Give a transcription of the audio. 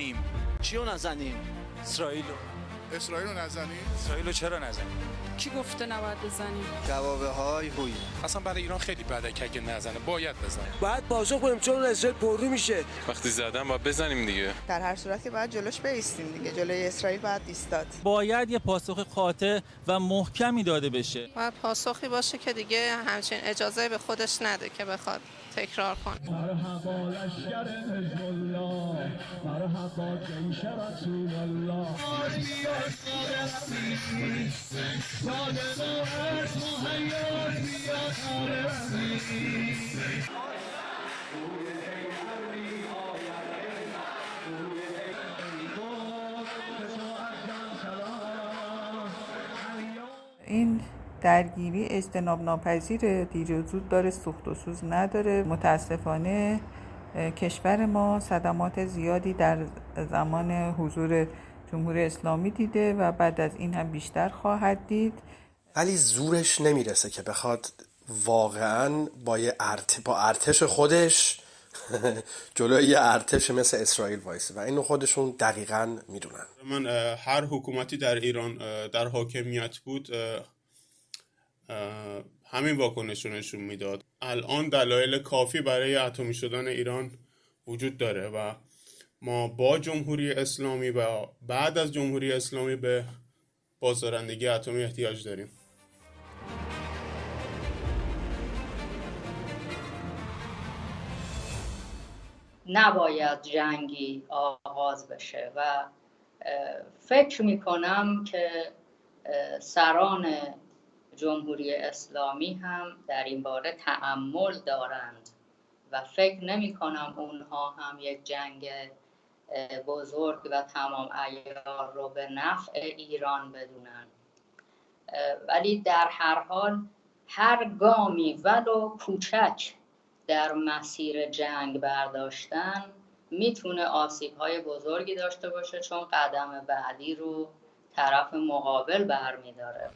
نزنیم؟ چیو نزنیم؟ اسرائیلو نزنیم؟ اسرائیلو چرا نزنیم؟ کی گفته نباید بزنیم؟ جوابه های هوی. اصلا برای ایران خیلی بده که اگه نزنه باید بزنه. باید پاسخ بدیم چون اسرائیل پررو میشه. وقتی زدن باید بزنیم دیگه. در هر صورت که باید جلوش بایستیم دیگه، جلوی اسرائیل باید ایستاد. باید یه پاسخ قاطع و محکمی داده بشه. باید پاسخی باشه که دیگه همچین اجازه به خودش نده که بخواد تکرار کنه. مرحبا لشکر حزب الله، مرحبا جیش رسول الله. این درگیری اجتناب ناپذیره، دیر و زود داره، سوخت و سوز نداره. متاسفانه کشور ما صدمات زیادی در زمان حضور جمهوری اسلامی دیده و بعد از این هم بیشتر خواهد دید. ولی زورش نمیرسه که بخواد واقعاً با ارتش خودش جلوی یه ارتش مثل اسرائیل وایسه و اینو خودشون دقیقاً میدونن. من هر حکومتی در ایران در حاکمیت بود همین واکنش رو نشون میداد. الان دلایل کافی برای اتمی شدن ایران وجود داره و ما با جمهوری اسلامی و بعد از جمهوری اسلامی به بازدارندگی اتمی احتیاج داریم. نباید جنگی آغاز بشه و فکر میکنم که سران جمهوری اسلامی هم در این باره تأمل دارند و فکر نمی کنم اونها هم یک جنگ بزرگ و تمام عیار رو به نفع ایران بدونن. ولی در هر حال هر گامی ولو کوچک در مسیر جنگ برداشتن میتونه آسیب‌های بزرگی داشته باشه، چون قدم بعدی رو طرف مقابل برمی‌داره.